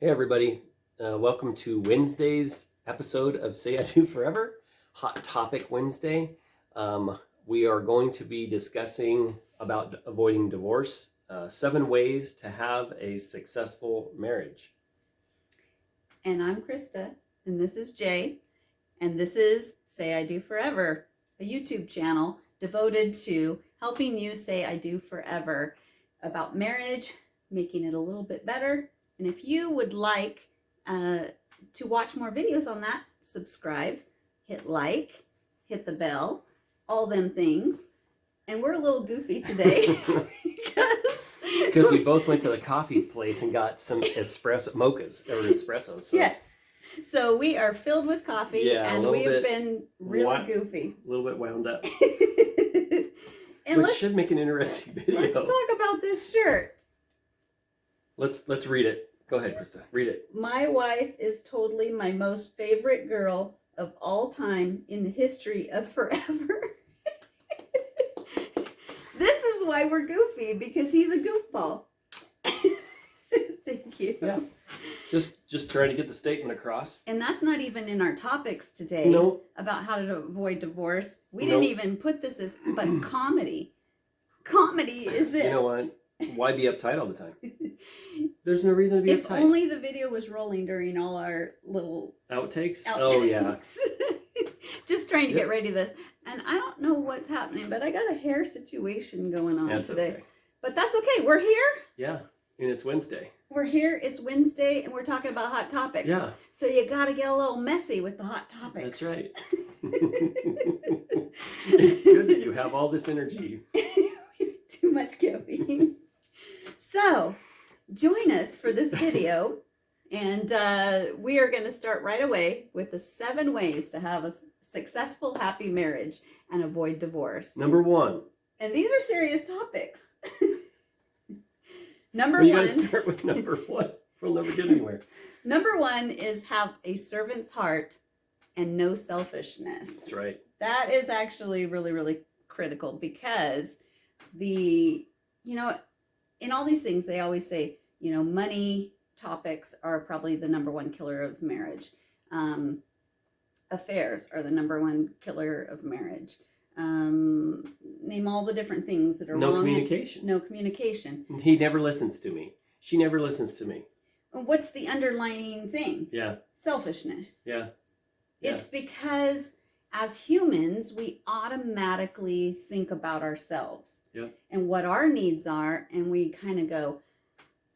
Hey everybody, welcome to Wednesday's episode of Say I Do Forever, Hot Topic Wednesday. We are going to be discussing about avoiding divorce, 7 ways to have a successful marriage. And I'm Krista, and this is Jay, and this is Say I Do Forever, a YouTube channel devoted to helping you say I do forever about marriage, making it a little bit better. And if you would like to watch more videos on that, subscribe, hit like, hit the bell, all them things. And we're a little goofy today because we both went to the coffee place and got some espressos. So. Yes. So we are filled with coffee, and we have been really goofy. A little bit wound up. And which should make an interesting video. Let's talk about this shirt. Let's read it. Go ahead, Krista. Read it. My wife is totally my most favorite girl of all time in the history of forever. This is why we're goofy, because he's a goofball. Thank you. Yeah. Just trying to get the statement across. And that's not even in our topics today. Nope. About how to avoid divorce. We didn't even put this as, but comedy. Comedy is it. You know what? Why be uptight all the time? There's no reason to be uptight. If only the video was rolling during all our little outtakes. Oh yeah. Just trying to get ready to this. And I don't know what's happening, but I got a hair situation going on today. Okay. But that's okay. We're here. Yeah. And it's Wednesday. We're here. It's Wednesday, and we're talking about hot topics. Yeah. So you got to get a little messy with the hot topics. That's right. It's good that you have all this energy. Too much caffeine. So, join us for this video, and we are going to start right away with the 7 ways to have a successful, happy marriage and avoid divorce. Number 1. And these are serious topics. Number you 1. You got to start with number 1. We'll never get anywhere. Number 1 is have a servant's heart and no selfishness. That's right. That is actually really, really critical, because in all these things, they always say, money topics are probably the number 1 killer of marriage. Affairs are the number 1 killer of marriage. Name all the different things that are wrong. No communication. He never listens to me. She never listens to me. What's the underlying thing? Yeah. Selfishness. Yeah. It's because as humans, we automatically think about ourselves and what our needs are, and we kind of go,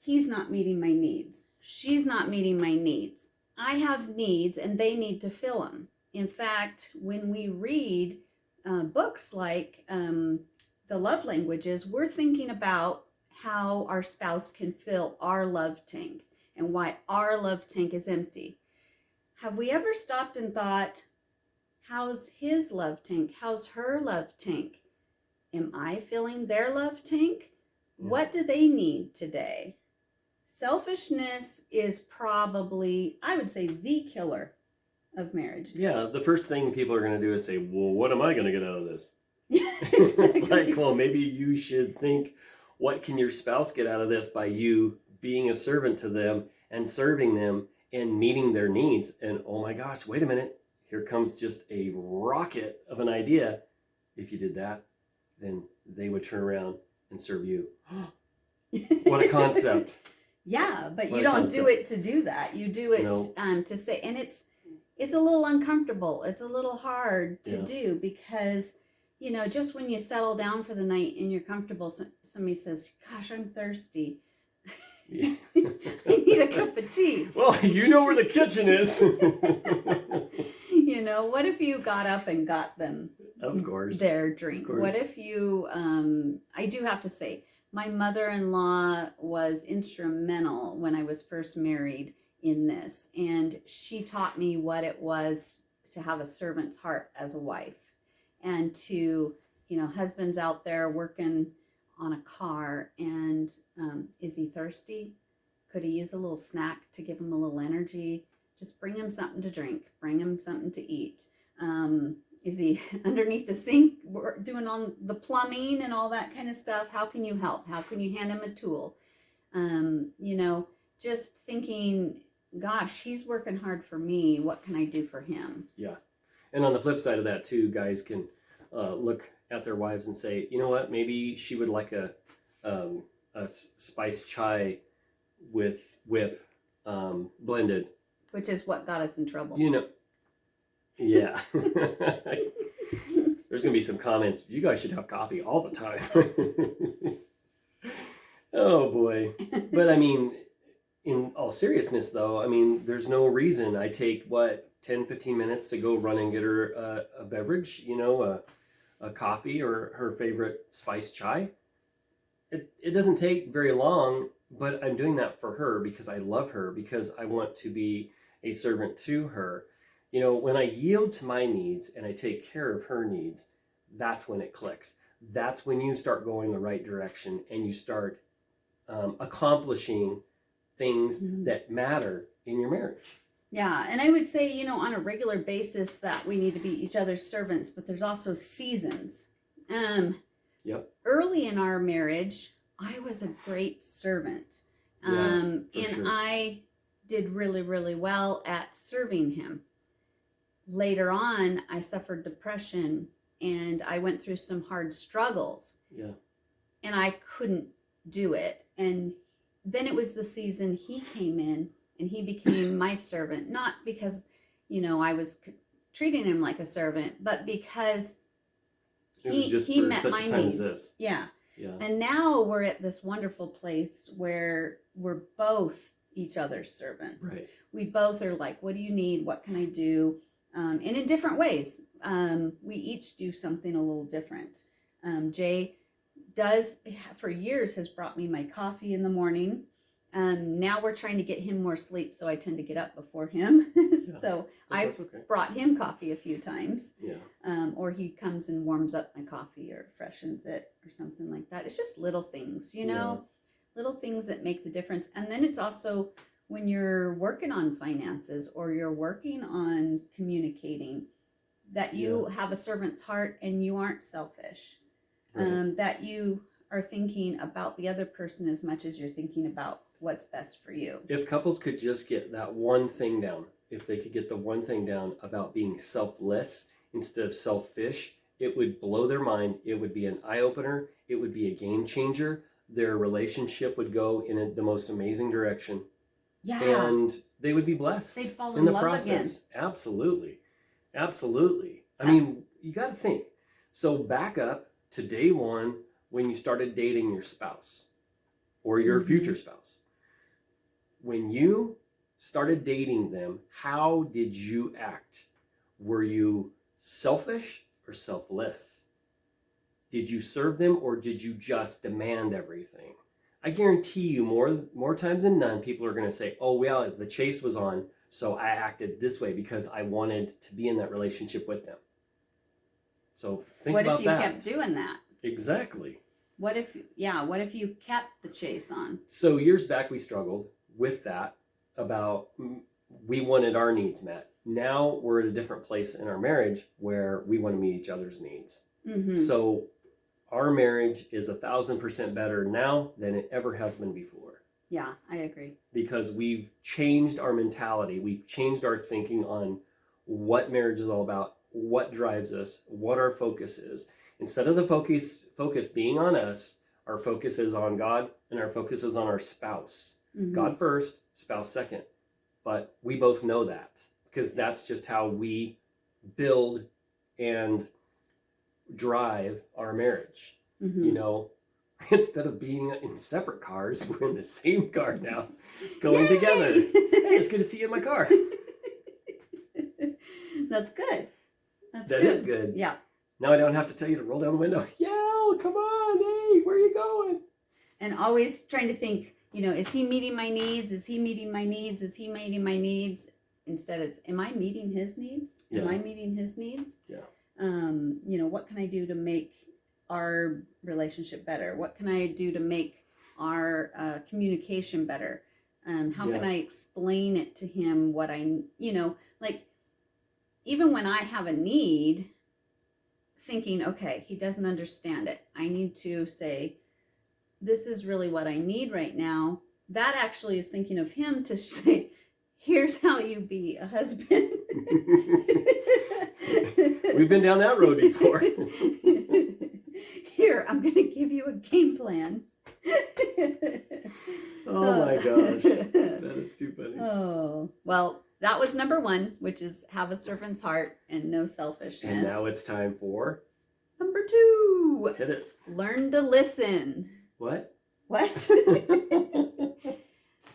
he's not meeting my needs. She's not meeting my needs. I have needs, and they need to fill them. In fact, when we read books like The Love Languages, we're thinking about how our spouse can fill our love tank and why our love tank is empty. Have we ever stopped and thought, how's his love tank? How's her love tank? Am I filling their love tank? Yeah. What do they need today? Selfishness is probably, I would say, the killer of marriage. Yeah, the first thing people are going to do is say, well, what am I going to get out of this? Exactly. It's like, well, maybe you should think, what can your spouse get out of this by you being a servant to them and serving them and meeting their needs? And oh my gosh, wait a minute. Here comes just a rocket of an idea. If you did that, then they would turn around and serve you. What a concept. Yeah, but you don't do it to do that. You do it to say, and it's a little uncomfortable. It's a little hard to do, because, just when you settle down for the night and you're comfortable, somebody says, gosh, I'm thirsty. Yeah. I need a cup of tea. Well, you know where the kitchen is. What if you got up and got them their drink? What if you, I do have to say, my mother-in-law was instrumental when I was first married in this, and she taught me what it was to have a servant's heart as a wife, and to, husbands out there working on a car, and is he thirsty? Could he use a little snack to give him a little energy? Just bring him something to drink, bring him something to eat. Is he underneath the sink doing on the plumbing and all that kind of stuff? How can you help? How can you hand him a tool? just thinking, gosh, he's working hard for me. What can I do for him? Yeah. And on the flip side of that too, guys can look at their wives and say, you know what, maybe she would like a spice chai with whip blended. Which is what got us in trouble. You know, yeah. There's going to be some comments. You guys should have coffee all the time. Oh, boy. But I mean, in all seriousness, though, I mean, there's no reason I take, 10, 15 minutes to go run and get her a beverage, you know, a coffee or her favorite spice chai. It doesn't take very long, but I'm doing that for her because I love her, because I want to be a servant to her. You know, when I yield to my needs and I take care of her needs, that's when it clicks. That's when you start going the right direction and you start accomplishing things that matter in your marriage. Yeah, and I would say, you know, on a regular basis that we need to be each other's servants, but there's also seasons. Yep. Early in our marriage, I was a great servant. And sure. I did really, really well at serving him. Later on, I suffered depression and I went through some hard struggles. Yeah. And I couldn't do it. And then it was the season he came in and he became my servant, not because, you know, I was treating him like a servant, but because he met my needs. Yeah. Yeah. And now we're at this wonderful place where we're both each other's servants. Right. We both are like, what do you need? What can I do? And in different ways. We each do something a little different. Jay does, for years, has brought me my coffee in the morning. Now we're trying to get him more sleep, so I tend to get up before him. So I've brought him coffee a few times. Yeah. Or he comes and warms up my coffee or freshens it or something like that. It's just little things, you know, little things that make the difference. And then it's also when you're working on finances or you're working on communicating, that you have a servant's heart and you aren't selfish. Right. That you are thinking about the other person as much as you're thinking about what's best for you. If couples could just get that one thing down, if they could get the one thing down about being selfless instead of selfish, it would blow their mind. It would be an eye-opener. It would be a game changer. Their relationship would go in the most amazing direction. Yeah. And they would be blessed. They'd fall in the love process. Again. Absolutely. Absolutely. I mean, you got to think. So back up to day one when you started dating your spouse or your future spouse. When you started dating them, how did you act? Were you selfish or selfless? Did you serve them or did you just demand everything? I guarantee you more times than none, people are going to say, oh, well, the chase was on, so I acted this way because I wanted to be in that relationship with them. So think about that. What if you kept doing that? Exactly. What if you kept the chase on? So years back, we struggled with that about we wanted our needs met. Now we're at a different place in our marriage where we want to meet each other's needs. Mm-hmm. So our marriage is 1,000% better now than it ever has been before. Yeah, I agree. Because we've changed our mentality. We've changed our thinking on what marriage is all about, what drives us, what our focus is. Instead of the focus being on us, our focus is on God and our focus is on our spouse. Mm-hmm. God first, spouse second. But we both know that because that's just how we build and drive our marriage. Mm-hmm. You know, instead of being in separate cars, we're in the same car now, going together. Hey, it's good to see you in my car. That's good. That is good. Yeah. Now I don't have to tell you to roll down the window. Yell, come on, hey, where are you going? And always trying to think, you know, is he meeting my needs? Is he meeting my needs? Is he meeting my needs? Instead, it's, am I meeting his needs? Am I meeting his needs? Yeah. You know, what can I do to make our relationship better? What can I do to make our communication better? How can I explain it to him what you know, like, even when I have a need, thinking, okay, he doesn't understand it. I need to say, this is really what I need right now, that actually is thinking of him to say, here's how you be a husband. We've been down that road before. Here, I'm going to give you a game plan. Oh my gosh. That is too funny. Oh, well, that was number 1, which is have a servant's heart and no selfishness. And now it's time for number 2. Hit it. Learn to listen. What? What?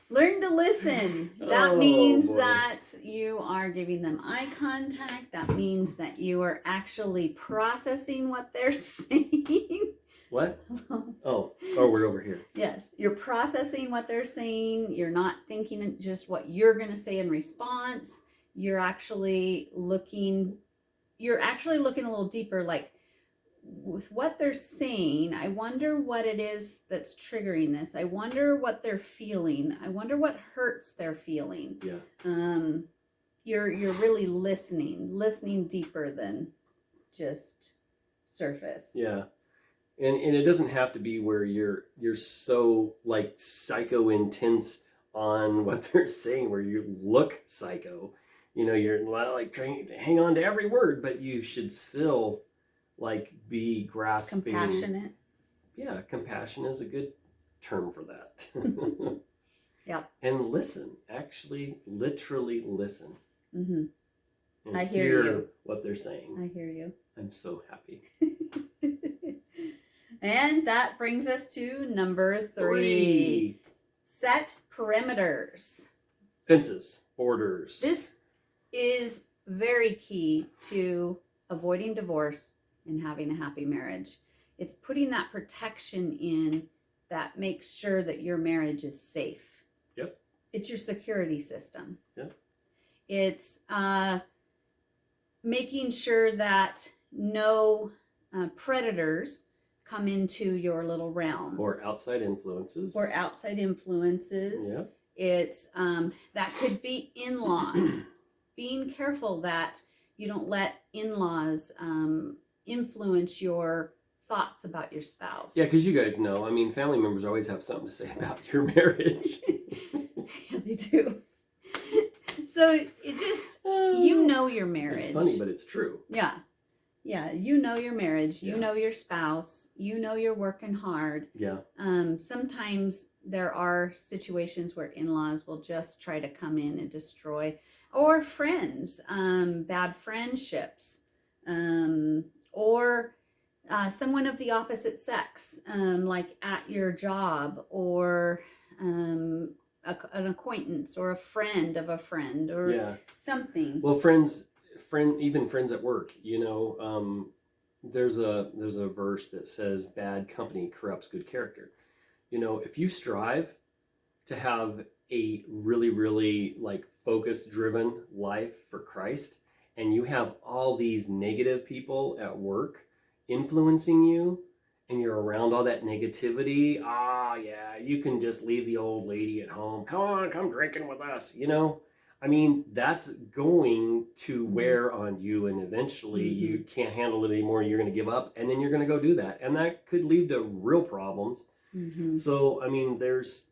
Learn to listen. That Oh, means boy. that you are giving them eye contact. That means that you are actually processing what they're saying. What? Oh, we're over here. Yes, you're processing what they're saying. You're not thinking just what you're going to say in response. You're actually looking a little deeper, like, with what they're saying, I wonder what it is that's triggering this. I wonder what they're feeling. I wonder what hurts they're feeling. Yeah. You're really listening deeper than just surface. Yeah. And it doesn't have to be where you're so like psycho intense on what they're saying, where you look psycho. You know, you're like trying to hang on to every word, but you should still like be grasping. Compassionate. Yeah, compassion is a good term for that. Yep. And listen, actually, literally listen. Mm-hmm. And I hear you. What they're saying. I hear you. I'm so happy. And that brings us to number 3. Set perimeters. Fences, borders. This is very key to avoiding divorce and having a happy marriage. It's putting that protection in that makes sure that your marriage is safe. Yep. It's your security system. Yep. It's making sure that no predators come into your little realm. Or outside influences. Yep. It's that could be in-laws. Being careful that you don't let in-laws influence your thoughts about your spouse. Yeah, because you guys know, I mean, family members always have something to say about your marriage. Yeah, they do. So it just, you know your marriage. It's funny, but it's true. Yeah. Yeah, you know your marriage. You Yeah. know your spouse. You know you're working hard. Yeah. Sometimes there are situations where in-laws will just try to come in and destroy, or friends, bad friendships, or someone of the opposite sex, like at your job, or an acquaintance, or a friend of a friend, or something. Well, even friends at work, you know, there's a verse that says bad company corrupts good character. You know, if you strive to have a really, really like focused, driven life for Christ, and you have all these negative people at work influencing you, and you're around all that negativity, you can just leave the old lady at home. Come drinking with us, you know? I mean, that's going to wear on you, and eventually you can't handle it anymore. You're going to give up, and then you're going to go do that. And that could lead to real problems. Mm-hmm. So, I mean, there's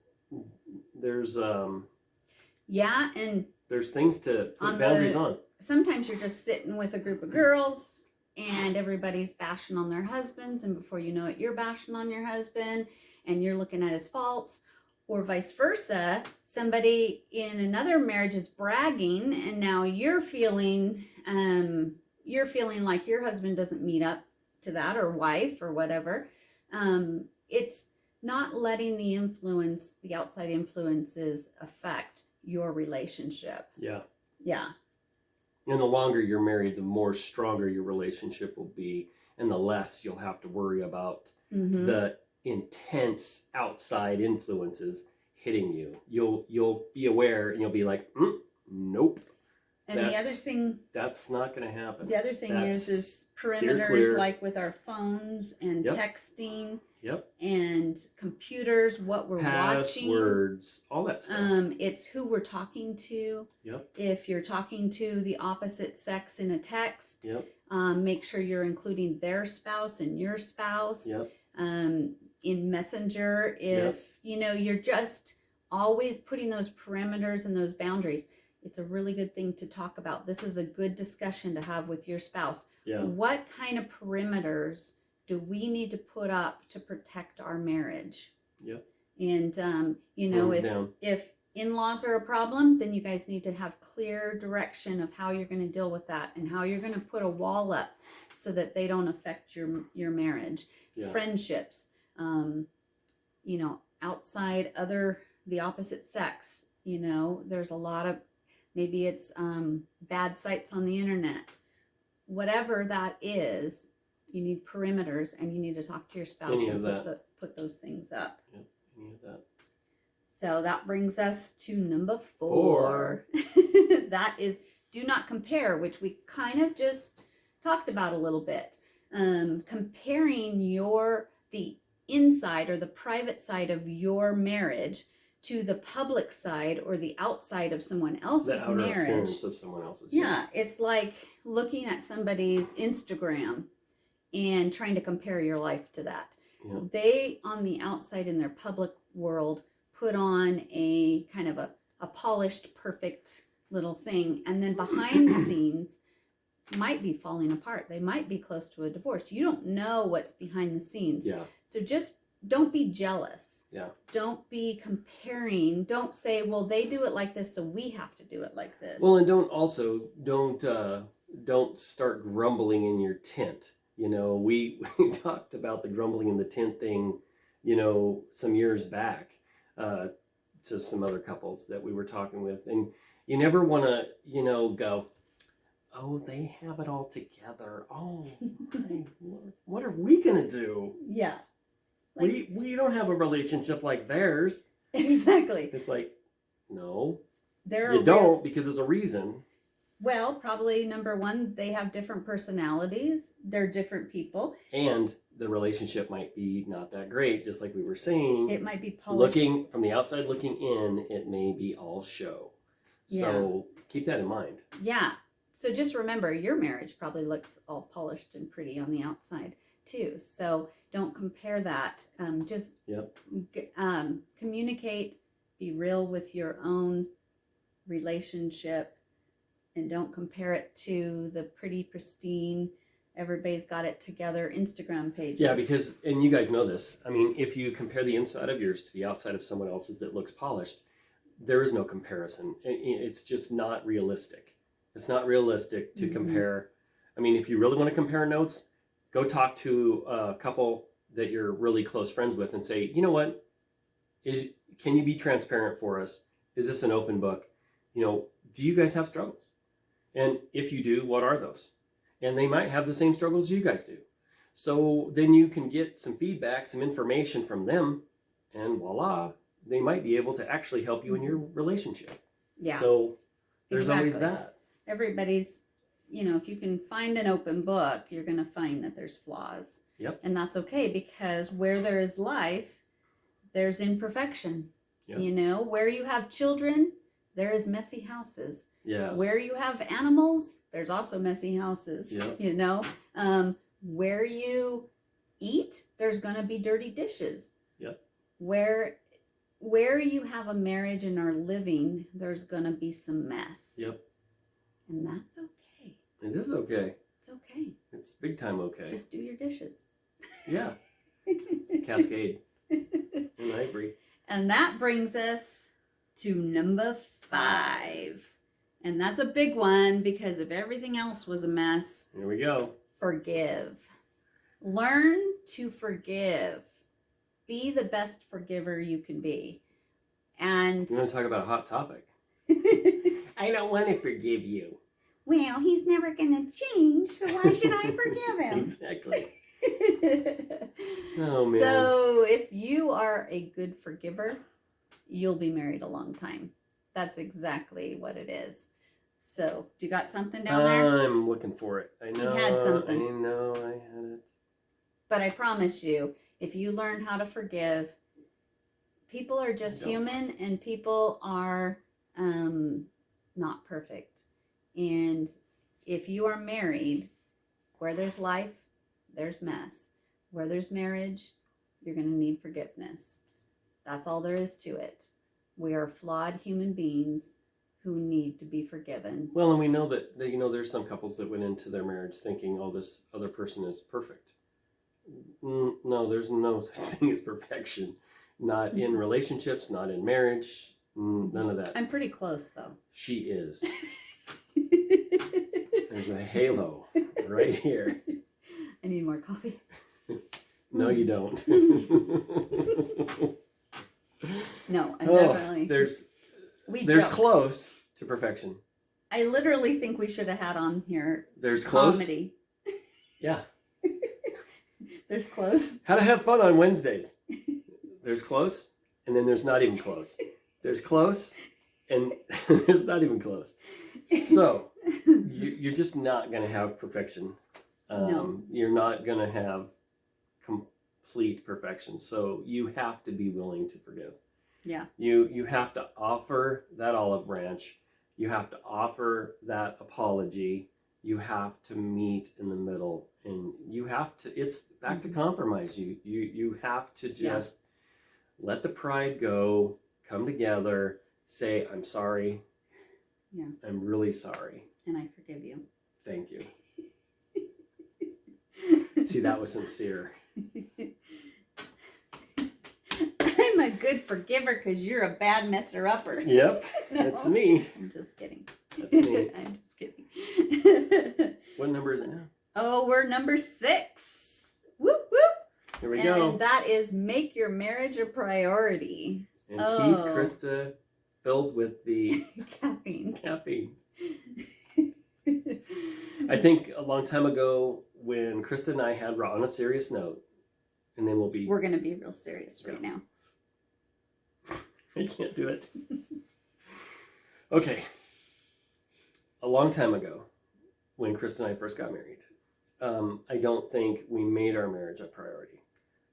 things to put boundaries on. Sometimes you're just sitting with a group of girls and everybody's bashing on their husbands, and before you know it, you're bashing on your husband and you're looking at his faults. Or vice versa, somebody in another marriage is bragging, and now you're feeling like your husband doesn't meet up to that, or wife, or whatever. It's not letting the outside influences affect your relationship. Yeah. Yeah. And the longer you're married, the more stronger your relationship will be, and the less you'll have to worry about the intense outside influences hitting you. You'll be aware, and you'll be like, nope. And the other thing, that's not going to happen. The other thing is perimeters, like with our phones and texting. Yep. And computers, what we're watching. Passwords, all that stuff. It's who we're talking to. Yep. If you're talking to the opposite sex in a text, make sure you're including their spouse and your spouse. Yep. In Messenger, if you know you're just always putting those perimeters and those boundaries. It's a really good thing to talk about. This is a good discussion to have with your spouse. Yeah. What kind of perimeters do we need to put up to protect our marriage? Yep. And if in-laws are a problem, then you guys need to have clear direction of how you're going to deal with that and how you're going to put a wall up so that they don't affect your marriage. Yeah. Friendships, outside the opposite sex, there's a lot of, maybe it's bad sites on the internet. Whatever that is, you need perimeters, and you need to talk to your spouse and put those things up. Yep, any of that. So that brings us to number 4. That is, do not compare, which we kind of just talked about a little bit. Comparing the inside or the private side of your marriage to the public side or the outside of someone else's the outer marriage. Appearance of someone else's. Yeah, it's like looking at somebody's Instagram and trying to compare your life to that. Yeah. They, on the outside in their public world, put on a kind of a polished, perfect little thing, and then behind the scenes might be falling apart. They might be close to a divorce. You don't know what's behind the scenes. Yeah. So just don't be jealous. Yeah. Don't be comparing. Don't say, well, they do it like this, so we have to do it like this. Well, and don't start grumbling in your tent. We talked about the grumbling in the tent thing, some years back, to some other couples that we were talking with. And you never want to, go, oh, they have it all together. Oh, my Lord, what are we going to do? Yeah. We don't have a relationship like theirs. Exactly. It's like, no, you don't, because there's a reason. Well, probably number 1, they have different personalities. They're different people. And the relationship might be not that great, just like we were saying. It might be polished. Looking from the outside looking in, it may be all show. So keep that in mind. Yeah. So just remember, your marriage probably looks all polished and pretty on the outside too. So don't compare that. Just communicate, be real with your own relationship, and don't compare it to the pretty, pristine, everybody's got it together Instagram pages. Yeah, because, and you guys know this, I mean, if you compare the inside of yours to the outside of someone else's that looks polished, there is no comparison. It's just not realistic. It's not realistic to compare. I mean, if you really want to compare notes, go talk to a couple that you're really close friends with and say, you know what, can you be transparent for us? Is this an open book? Do you guys have struggles? And if you do, what are those? And they might have the same struggles you guys do. So then you can get some feedback, some information from them, and voila, they might be able to actually help you in your relationship. Yeah. So there's always that. Everybody's, if you can find an open book, you're going to find that there's flaws. Yep. And that's okay, because where there is life, there's imperfection. Yep. Where you have children, there is messy houses. Yes. Where you have animals, there's also messy houses. Yep. Where you eat, there's going to be dirty dishes. Yep. Where you have a marriage and are living, there's going to be some mess. Yep. And that's okay. It is okay. It's okay. It's big time okay. Just do your dishes. Yeah. Cascade. And I agree. And that brings us to number 5. And that's a big one, because if everything else was a mess, here we go. Forgive. Learn to forgive. Be the best forgiver you can be. And we're going to talk about a hot topic. I don't want to forgive you. Well, he's never going to change, so why should I forgive him? Exactly. Oh, man. So if you are a good forgiver, you'll be married a long time. That's exactly what it is. So, do you got something down there? I'm looking for it. I know. You had something. I know I had it. But I promise you, if you learn how to forgive, people are just human, and people are not perfect. And if you are married, where there's life, there's mess. Where there's marriage, you're going to need forgiveness. That's all there is to it. We are flawed human beings who need to be forgiven. Well, and we know that there's some couples that went into their marriage thinking, oh, this other person is perfect. No, there's no such thing as perfection. Not in relationships, not in marriage, none of that. I'm pretty close, though. She is. There's a halo right here. I need more coffee. No, you don't. No, I'm definitely. There's joke. close to perfection. I literally think we should have had on here. There's close. Comedy. Yeah. There's close. How to have fun on Wednesdays. There's close, and then there's not even close. There's close, and there's not even close. So you're just not going to have perfection. No. You're not going to have complete perfection. So you have to be willing to forgive. Yeah. You have to offer that olive branch. You have to offer that apology. You have to meet in the middle, and you have to. It's back to compromise. You have to just let the pride go. Come together. Say, I'm sorry. Yeah. I'm really sorry. And I forgive you. Thank you. See, that was sincere. I'm a good forgiver because you're a bad messer-upper. Yep, No, that's me. I'm just kidding. That's me. I'm just kidding. What number is it now? Oh, we're number 6. Whoop, whoop. Here we go. And that is make your marriage a priority. And keep Krista filled with the caffeine. I think a long time ago when Krista and I had on a serious note, and then we're going to be real serious right now. I can't do it. Okay. A long time ago when Krista and I first got married, I don't think we made our marriage a priority.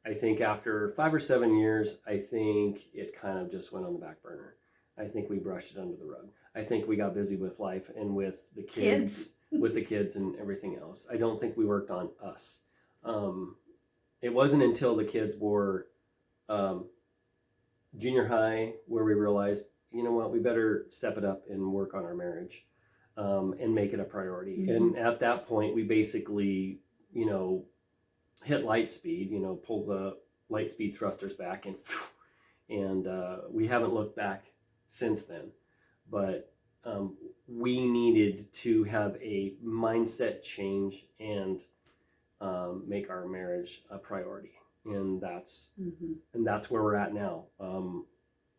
I think after 5 or 7 years, I think it kind of just went on the back burner. I think we brushed it under the rug. I think we got busy with life and with the kids. With the kids and everything else. I don't think we worked on us. It wasn't until the kids were junior high where we realized, you know what, we better step it up and work on our marriage and make it a priority. Mm-hmm. And at that point, we basically, hit light speed, pull the light speed thrusters back and we haven't looked back since then. But we needed to have a mindset change and make our marriage a priority, and that's where we're at now.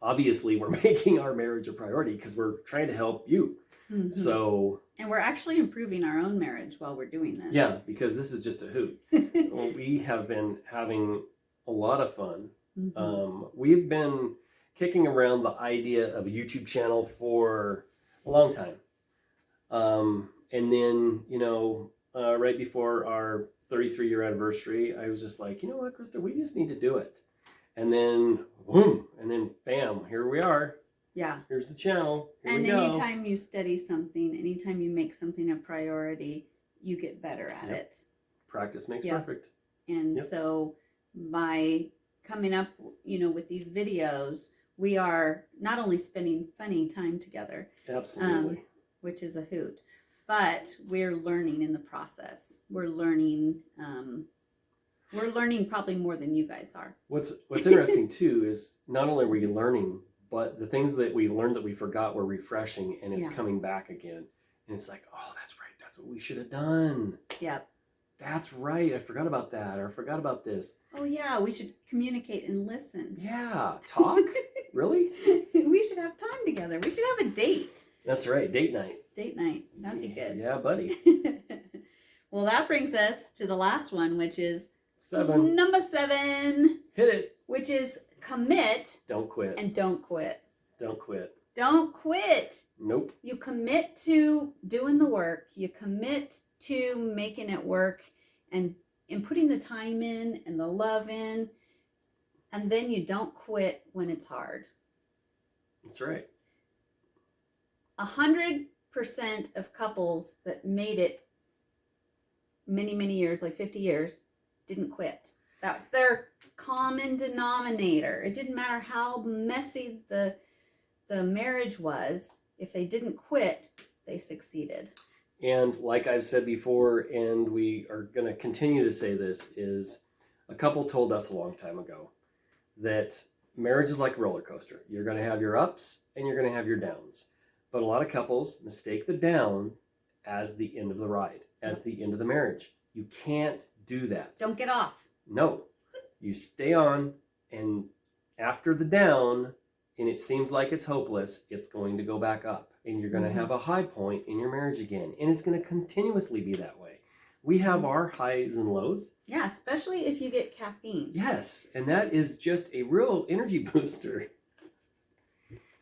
Obviously, we're making our marriage a priority because we're trying to help you. Mm-hmm. So, and we're actually improving our own marriage while we're doing this. Yeah, because this is just a hoot. Well, we have been having a lot of fun. Mm-hmm. We've been kicking around the idea of a YouTube channel for a long time. And then, right before our 33-year anniversary, I was just like, you know what, Krista, we just need to do it. And then, boom, and then bam, here we are. Yeah. Here's the channel. Here and anytime you study something, anytime you make something a priority, you get better at it. Practice makes perfect. And so by coming up, with these videos, we are not only spending funny time together. Absolutely. Which is a hoot. But we're learning in the process. We're learning probably more than you guys are. What's interesting too is not only were you learning, but the things that we learned that we forgot were refreshing, and it's coming back again. And it's like, oh, that's right. That's what we should have done. Yep. That's right. I forgot about that. Or I forgot about this. Oh yeah, we should communicate and listen. Yeah. Talk? Really? We should have time together. We should have a date. That's right. Date night. Date night. That'd be good. Yeah, buddy. Well, that brings us to the last one, which is 7. Number 7. Hit it. Which is commit. Don't quit. And don't quit. Don't quit. Don't quit. Nope. You commit to doing the work. You commit to making it work and putting the time in and the love in. And then you don't quit when it's hard. That's right. 100% of couples that made it many, many years, like 50 years, didn't quit. That was their common denominator. It didn't matter how messy the the marriage was. If they didn't quit, they succeeded. And like I've said before, and we are going to continue to say this, is a couple told us a long time ago that marriage is like a roller coaster. You're going to have your ups and you're going to have your downs. But a lot of couples mistake the down as the end of the ride, as the end of the marriage. You can't do that. Don't get off. No. You stay on, and after the down, and it seems like it's hopeless, it's going to go back up. And you're going to have a high point in your marriage again. And it's going to continuously be that way. We have our highs and lows. Yeah, especially if you get caffeine. Yes, and that is just a real energy booster.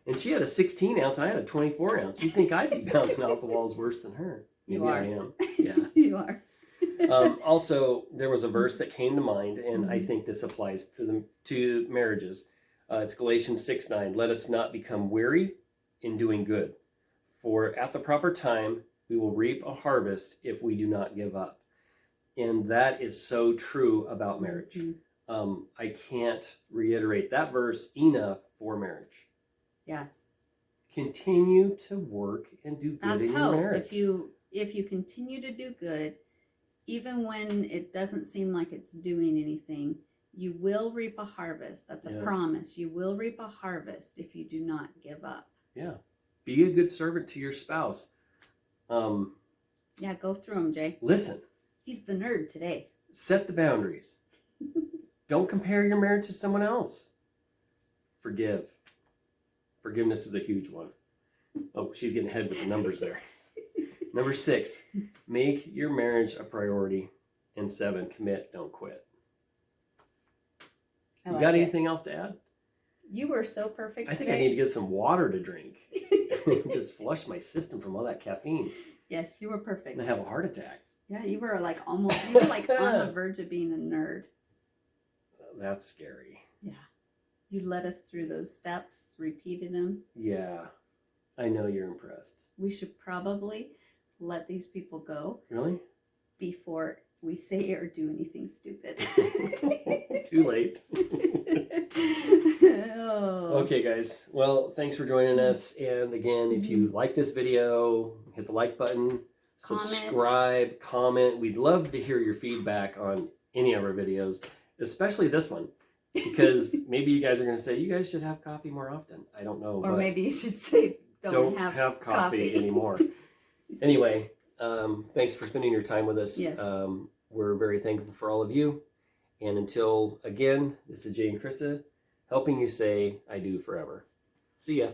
And she had a 16 ounce and I had a 24 ounce. You'd think I'd be bouncing off the walls worse than her. Maybe I am. Yeah. You are. Also, there was a verse that came to mind, and I think this applies to marriages. It's Galatians 6:9. Let us not become weary in doing good, for at the proper time we will reap a harvest if we do not give up. And that is so true about marriage. I can't reiterate that verse enough for marriage. Yes. Continue to work and do good in your marriage. If you continue to do good, even when it doesn't seem like it's doing anything, you will reap a harvest. That's a promise. You will reap a harvest if you do not give up. Yeah. Be a good servant to your spouse. Yeah, go through them, Jay. Listen. He's the nerd today. Set the boundaries. Don't compare your marriage to someone else. Forgive. Forgiveness is a huge one. Oh, she's getting ahead with the numbers there. Number 6, make your marriage a priority. And 7, commit, don't quit. You got anything else to add? You were so perfect today. I think I need to get some water to drink. Just flush my system from all that caffeine. Yes, you were perfect. And I have a heart attack. Yeah, you were like on the verge of being a nerd. That's scary. Yeah. You led us through those steps, repeated them. Yeah. I know you're impressed. We should probably let these people go. Really? Before we say or do anything stupid. Too late. Oh. Okay, guys. Well, thanks for joining us. And again, if you like this video, hit the like button, subscribe, comment. We'd love to hear your feedback on any of our videos, especially this one. Because maybe you guys are going to say, you guys should have coffee more often. I don't know. Or maybe you should say, don't have coffee anymore. Anyway, thanks for spending your time with us. Yes. We're very thankful for all of you. And until again, this is Jay and Krista helping you say, I do forever. See ya.